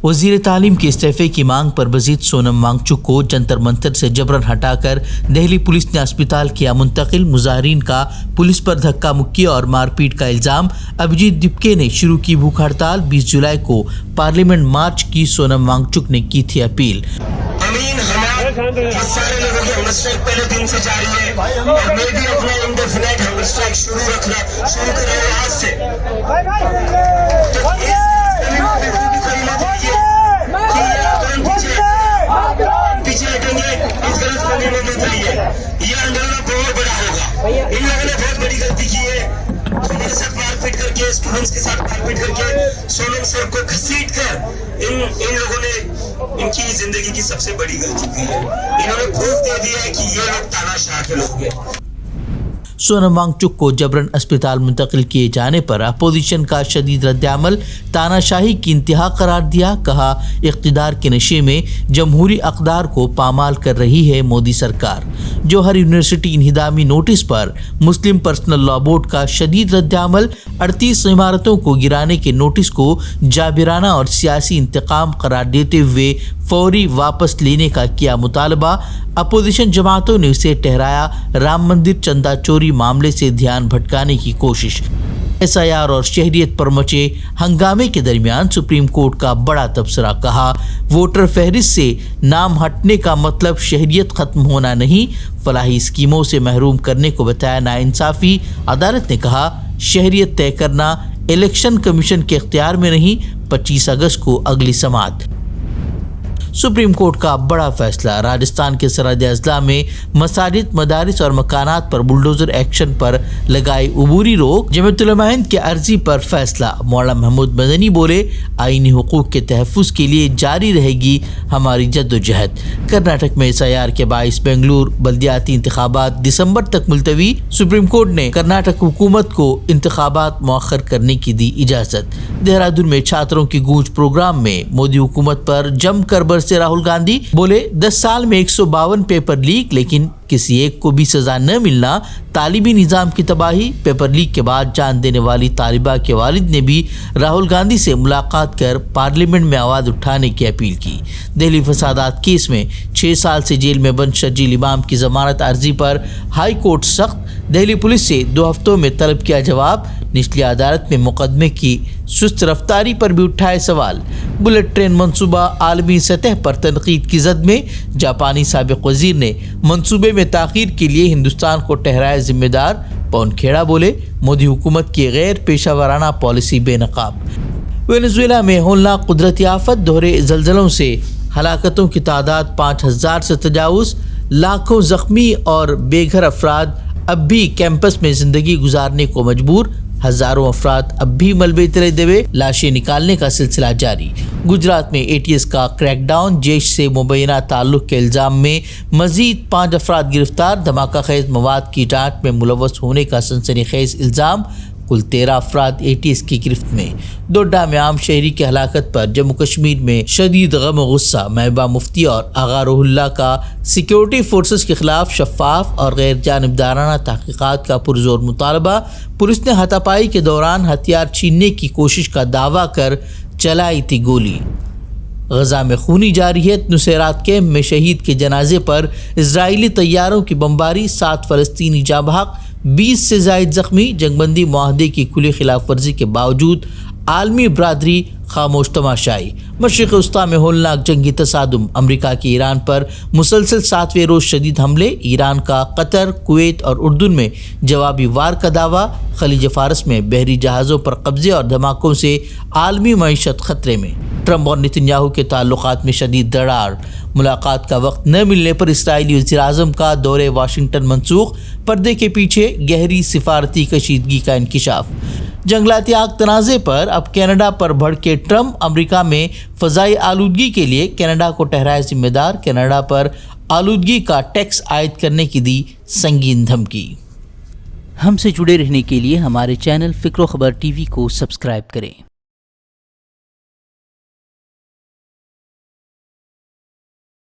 वज़ीर तालीम के इस्तीफे की मांग पर मजीद सोनम वांगचुक को जंतर मंतर से जबरन हटाकर दिल्ली पुलिस ने अस्पताल किया मुंतकिल। मुजाहिरीन का पुलिस पर धक्का मुक्की और मारपीट का इल्जाम। अभिजीत दिपके ने शुरू की भूख हड़ताल। 20 जुलाई को पार्लियामेंट मार्च की सोनम वांगचुक ने की थी अपील। सारे लोगों की हंगर स्ट्राइक पहले दिन से जारी है और मैं भी अपना इंडेफिनाइट हंगर स्ट्राइक शुरू कर रहा हूं आज से। पीछे हटेंगे इस गलत फहमी में मत रहिए। ये आंदोलन बहुत बड़ा होगा। इन लोगों ने बहुत बड़ी गलती की है। मेरे साथ मारपीट करके, स्टूडेंट्स के साथ मारपीट करके सोनम सर को घसीट कर इन लोगों ने इनकी जिंदगी की सबसे बड़ी गलती की है। इन्होंने प्रूफ दे दिया है कि ये लोग तानाशाह के लोग हैं। सोनम वांगचुक को जबरन अस्पताल मुंतकिल किए जाने पर अपोजिशन का शदीद रद्द-ए-अमल। तानाशाही की इंतहा करार दिया। कहा, इख्तिदार के नशे में जमहूरी अक़दार को पामाल कर रही है मोदी सरकार। जौहर यूनिवर्सिटी इंहिदामी नोटिस पर मुस्लिम पर्सनल लॉ बोर्ड का शदीद रद्द-ए-अमल। 38 इमारतों को गिराने के नोटिस को जाबिराना और सियासी इंतकाम करार देते हुए फौरी वापस लेने का किया मुतालबा। अपोजिशन जमातों ने उसे ठहराया राम मंदिर चंदा चोरी मामले से ध्यान भटकाने की कोशिश। SIR और शहरियत पर मचे हंगामे के दरमियान सुप्रीम कोर्ट का बड़ा तबसरा। कहा, वोटर फहरिस्त से नाम हटने का मतलब शहरियत खत्म होना नहीं, फलाही स्कीमों से महरूम करने को बताया नाइंसाफी। अदालत ने कहा, शहरियत तय करना इलेक्शन कमीशन के इख्तियार में नहीं, 25 अगस्त को अगली समाअत। सुप्रीम कोर्ट का बड़ा फैसला। राजस्थान के सरहद अजला में मसाजिद, मदारिस और मकानात पर बुलडोजर एक्शन पर लगाई उबूरी रोक। जमीयत उलमा हिंद के अर्जी पर फैसला। मौलाना महमूद मदनी बोले, आईनी हुकूक के तहफ़्फ़ुज़ के लिए जारी रहेगी हमारी जद्दोजहद। कर्नाटक में SIR के बाइस बेंगलुरु बल्दियाती इंतखाबात दिसंबर तक मुलतवी। सुप्रीम कोर्ट ने कर्नाटक हुकूमत को इंतखाबात मौखर करने की दी इजाज़त। देहरादून में छात्रों की गूंज प्रोग्राम में मोदी हुकूमत पर जमकर से राहुल गांधी बोले, 10 साल में 152 पेपर लीक, लेकिन किसी एक को भी सजा न मिलना तालिबी निज़ाम की तबाही। पेपर लीक के बाद जान देने वाली तालिबा के वालिद ने भी राहुल गांधी से मुलाकात कर पार्लियामेंट में आवाज़ उठाने की अपील की। दिल्ली फसादात केस में 6 साल से जेल में बंद शर्जील इमाम की जमानत अर्जी पर हाई कोर्ट सख्त। दिल्ली पुलिस से 2 हफ्तों में तलब किया जवाब। निचली अदालत में मुकदमे की सुस्त रफ्तारी पर भी उठाए सवाल। बुलेट ट्रेन मंसूबा आलमी सतह पर तनकीद की जद में। जापानी साबिक वजीर ने मंसूबे में ताख़ीर के लिए हिंदुस्तान को ठहराया जिम्मेदार। पवन खेड़ा बोले, मोदी हुकूमत की गैर पेशा वाराना पॉलिसी बेनकाब। वेनेजुएला में होलनाक कुदरती आफत, दोहरे जलजलों से हलाकतों की तादाद 5000 से तजावुज़। लाखों जख्मी और बेघर अफराद अब भी कैंपस में जिंदगी गुजारने को मजबूर। हजारों अफराद अब भी मलबे तले दबे, लाशें निकालने का सिलसिला जारी। गुजरात में ATS का क्रैकडाउन, जैश से मुबैना ताल्लुक के इल्ज़ाम में मजीद 5 अफराद गिरफ्तार। धमाका खेज मवाद की जांच में मुलव्वस होने का सनसनीखेज इल्ज़ाम। कुल 13 अफराद ATS की गिरफ्त में। डोडा में आम शहरी की हलाकत पर जम्मू कश्मीर में शदीद गम व गुस्सा। महबूबा मुफ्ती और आगा रुहुल्लाह का सिक्योरिटी फोर्सेस के खिलाफ शफाफ और गैर जानिबदाराना तहकीकात का पुरजोर मुतालबा। पुलिस ने हाथापाई के दौरान हथियार छीनने की कोशिश का दावा कर चलाई थी गोली। गजा में खूनी जारियत। नुसैरात कैम्प में शहीद के जनाजे पर इजरायली तैयारों की बमबारी। 7 फ़लस्तीनी जाँ बहक, 20 से ज़ायद ज़ख्मी। जंगबंदी माहदे की खुली खिलाफ वर्जी के बावजूद आलमी बरादरी खामोश तमाशाई। मशरिक़ वस्ता में होलनाक जंगी तसादुम। अमरीका के ईरान पर मुसलसल 7वें रोज़ शदीद हमले। ईरान का कतर, कुवैत और उर्दून में जवाबी वार का दावा। खलीज फारस में बहरी जहाज़ों पर कब्जे और धमाकों से आलमी मईशत खतरे में। ट्रंप और नेतन्याहू के ताल्लुकात में शदीद दरार। मुलाकात का वक्त न मिलने पर इस्राईली वज़ीर-ए-आज़म का दौरे वाशिंगटन मनसूख। पर्दे के पीछे गहरी सिफारती कशीदगी का इंकिशाफ। जंगलाती आग तनाज़े पर अब कनाडा पर भड़के ट्रंप। अमेरिका में फ़ज़ाई आलूदगी के लिए कनाडा को ठहराया जिम्मेदार। कनाडा पर आलूदगी का टैक्स आयद करने की दी संगीन धमकी। हमसे जुड़े रहने के लिए हमारे चैनल फ़िक्र ख़बर TV को सब्सक्राइब करें।